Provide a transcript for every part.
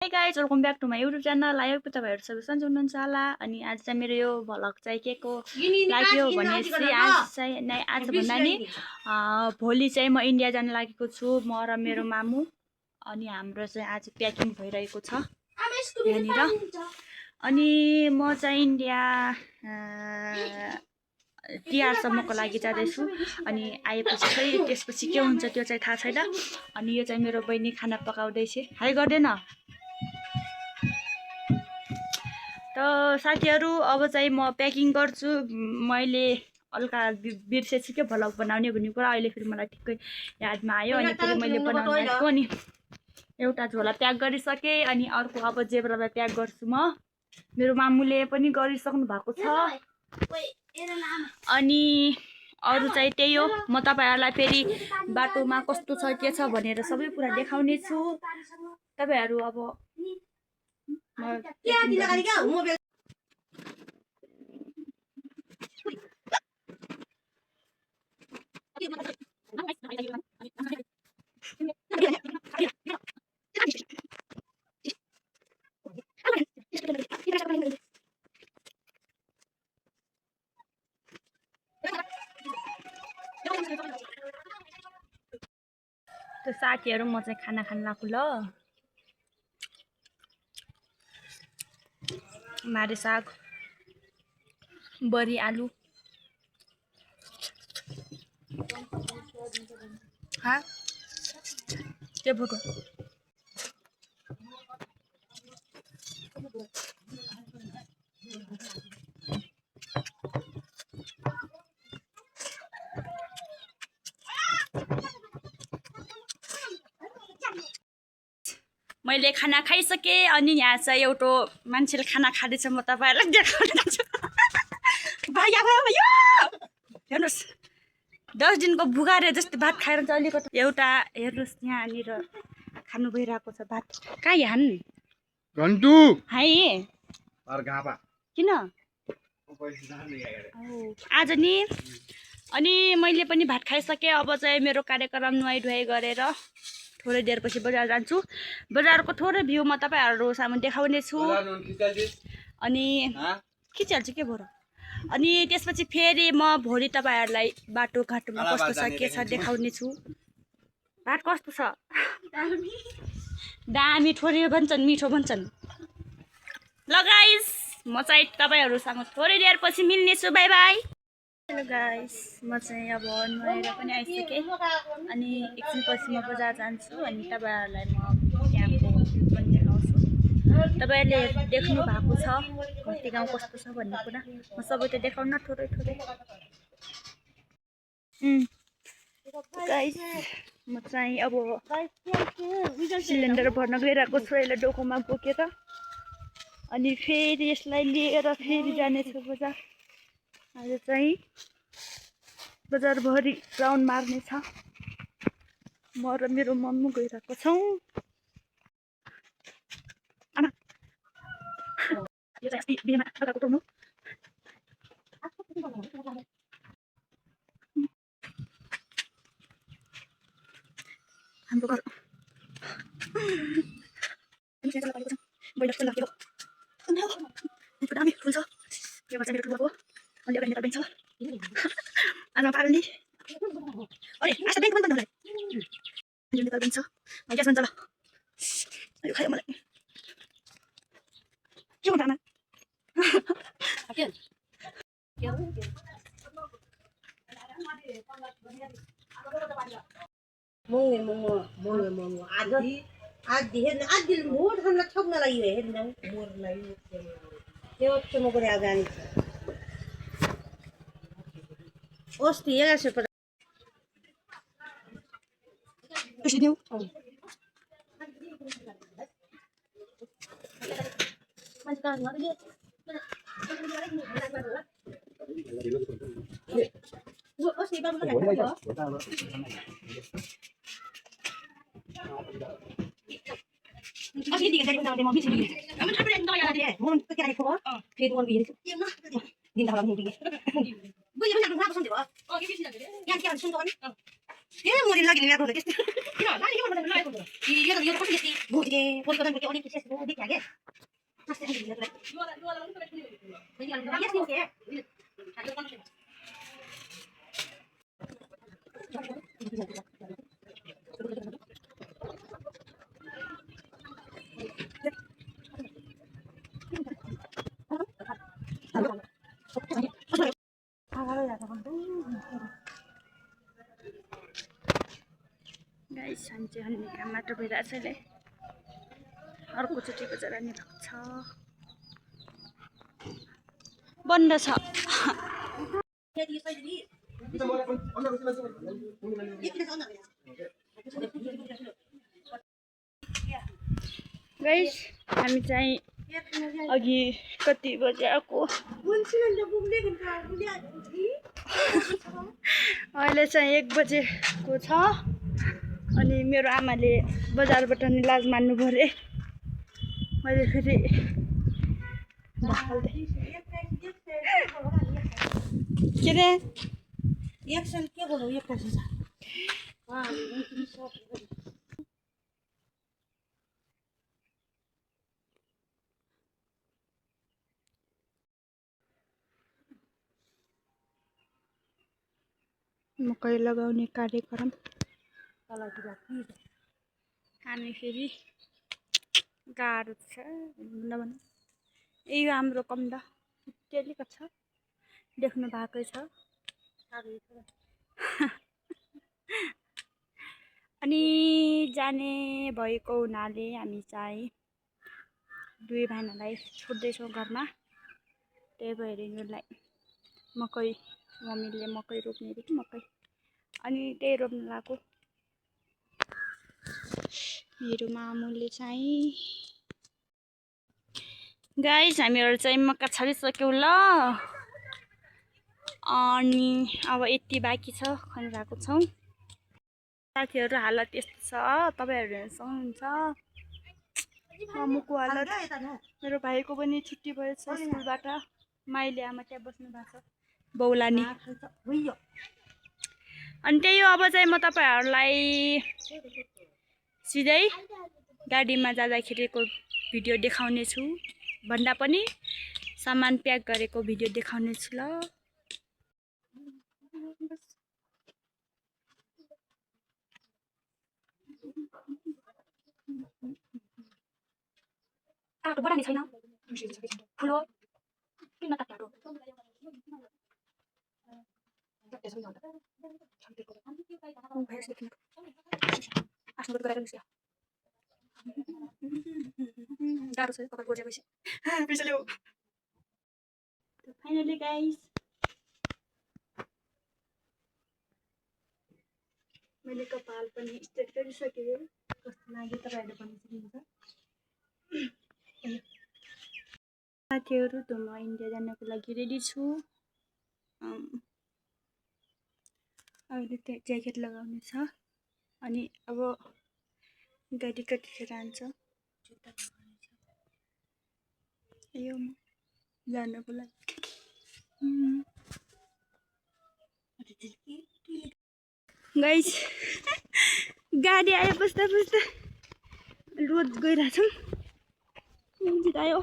Hey guys, welcome back to my YouTube channel. I hope तपाईहरु सबै सन्चै हुनुहुन्छ होला अनि आज चाहिँ मेरो यो भ्लग चाहिँ केको लाग्यो भने चाहिँ आज भन्दा नि भोलि चाहिँ म इन्डिया जान लागेको छु म र मेरो मामु अनि हाम्रो चाहिँ आज प्याकिङ भइरहेको छ यहाँनिर अनि म चाहिँ इन्डिया तिहार सम्मको लागि जाँदैछु अनि आएपछि चाहिँ त्यसपछि के हुन्छ त्यो चाहिँ थाहा छैन अनि यो चाहिँ मेरो बहिनी खाना पकाउँदै छ हाई गर्दैन त साथीहरु अब चाहिँ म प्याकिङ गर्छु मैले हल्का बिर्सेछु के भ्लग बनाउने भन्ने कुरा अहिले फेरि मलाई ठिक्कै यादमा आयो अनि फेरि मैले बनाउन लागेको अनि एउटा झोला प्याक गरिसके अनि अर्को अब जेब्रालाई प्याक गर्छु म मेरो मामुले पनि गरिसक्नु भएको छ अनि अरु चाहिँ त्यही हो म तपाईहरुलाई फेरि बाटोमा कस्तो छ के छ भनेर सबै कुरा देखाउने छु तपाईहरु अब तो साथीहरु म चाहिँ खाना खान लाग्छु ल मारे साग बरी आलु हाँ के भोको मैले खाना खाइसके अनि यहाँ चाहिँ एउटा मान्छेले खाना खाँदैछ म तपाईहरुलाई देखाउन जान्छु भाइ भयो हेर्नुस् 10 दिनको बुगारे जस्तो भात खाएर चाहिँ अलिकति एउटा हेर्नुस् यहाँनिर खानु भइरहेको छ भात कहाँ यहाँ घन्टु हाइ अर्गापा किन आज नि अनि मैले पनि भात खाइसके अब चाहिँ मेरो कार्यक्रम नुहाई धुवाई गरेर थोरै देरपछि बजार जान्छु बजारको थोरै भ्यू म तपाईहरु सामु देखाउने छु अनि खिचाल्छु के भरो अनि त्यसपछि फेरि म भोलि तपाईहरुलाई बाटो घाटोमा कस्तो छ के छ देखाउने छु भात कस्तो छ दामी थोरै भन्छन् मिठो भन्छन् ल गाइस म चाहिँ तपाईहरुसँग थोरै देरपछि मिल्ने छु बाइ बाइ हेलो गाइस म चाहिँ अब नुहाएर पनि आइसके अनि एकछिनपछि म बजार जान्छु अनि तपाईहरुलाई म त्यहाँको पनि देखाउँछु तपाईहरुले देख्नु भएको छ घटी गाउँ कस्तो छ भन्ने कुरा म सबै त देखाउन थोरै थोरै गाइस म चाहिँ अब सिलिन्डर भर्न गइरहेको छु अहिले डोकोमा बोकेर अनि फेरि यसलाई लिएर फेरि जाने छु बजार आज चाहिँ बजार भरि राउन्ड मार्ने छ म र मेरो मम्मी गइरहेको छौं आमा यो चाहिँ अस्ति बिहेमा लगाएको टोर्नु हाम्रो घर बैलर चाहिँ लाग्यो दामी फुल छ यो चाहिँ मेरो ठुलो अनि एउटा नेपाल छ आज पाल्ने अरे आज बैंक बन्द होला यो नेपाल छ ग्यास बन्छ ल यो खायो मलाई के हुन्छ आमा मङ्गे आज दिन मोर हामीलाई ठग्न लागि हेर्नु मोरलाई त्यो चाहिँ म गरे आज आनी अस्ति 1150 पैसे दिऊ अस्ति बाबुले अस्ति दिएको चाहिँ म बिर्से दिएँ अब तपाईले नयाँ आले म कति आएको हो फेरि वन बिर्से दिन त होला नि दिए बुझ्यो भने आफ्नो सम्झे भयो के बिर्से यहाँ के सुन्छ भने ए मोरी लागि नि गर्नु त्यस्तो किन लाली के गर्नु लागेको यो त कसरी यति भोटले परिवर्तन गरेको अलिक विशेष हो देखिया के गाइस हामी चाहिँ अनि घाममा टोपिरहेको छ अहिले अर्कोचोटि बजार नि लाग्छ बन्द छ गाइस हामी चाहिँ अघि कति बजे आएको अहिले चाहिँ 1 बजेको छ अनि मेरो आमाले बजारबाट नि लाज मान्नु पर्यो मैले फेरि के रे एक्सन के बोलौ एकपछि छ मकै लगाउने कार्यक्रम हामी फेरि गाह्रो छ भन्न यही हो हाम्रो कम्दा टेलिको छ देख्नु भएकै छ अनि जाने भएको हुनाले हामी चाहिँ 2 भाइनालाई छोड्दैछौँ घरमा त्यही भएर यिनीहरूलाई मकै मम्मीले मकै रोप्ने रे मकै अनि त्यही रोप्न लागेको मेरो मामुले चाहिँ गाइस हामीहरू चाहिँ मक्का छरिसक्यौँ ल अनि अब यति बाँकी छ खनिरहेको छौँ साथीहरू हालत यस्तो छ तपाईहरु हेर्न सक्नुहुन्छ मामुको हालत मेरो भाइको पनि छुट्टी भएछ स्कुलबाट माइले आमा त्यहाँ बस्नु भएको छ बौलानी अनि त्यही हो अब चाहिँ म तपाईहरुलाई सिधै गाडीमा जाँदाखेरिको भिडियो देखाउने छु भन्दा पनि सामान प्याक गरेको भिडियो देखाउने छु ल आटो बढानी छैन फुलो किन तातो फाइनली गाइस मैले कपाल पनि स्ट्रेट गरिसकेँ कस्तो लाग्यो तपाईहरुले भन्न सक्नुहुन्छ साथीहरु त म इन्डिया जानको लागि रेडी छु अहिले त ज्याकेट लगाउनु छ अनि अब गाडी कतिखेर आन्छ यो जानको लागि गाइस गाडी आयो बस्दा बस्दा रोड गइरहेछौँ आयो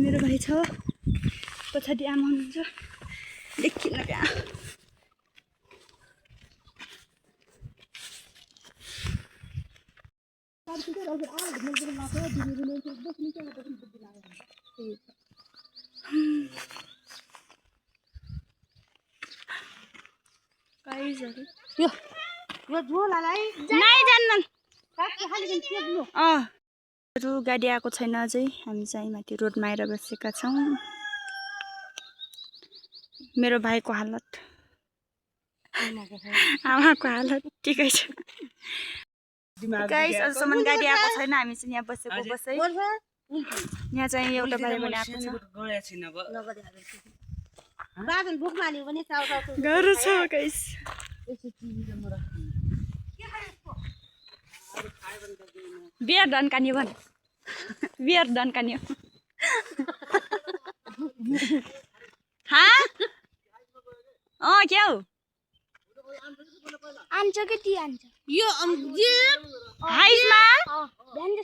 मेरो भाइ छ पछाडि आमा हुनुहुन्छ देखिन त्यहाँ यो झोलालाई नाइ जान्नन् खाली के ब्लु गाडी आएको छैन अझै हामी चाहिँ माथि रोडमा आएर बसेका छौँ मेरो भाइको हालत आमाको हालत ठिकै छ गाइस अझसम्म गाडी आएको छैन हामी चाहिँ यहाँ बसेको बसै यहाँ चाहिँ एउटा भाइ पनि आएको छ बादल भुक लाग्यो भने गाह्रो छ गाइस बियर डन्कान्यो भन बियर डन्कान्यो हाँ क्या हो आन्छ कि ती आन्छ यो जे हाइजमा बिहान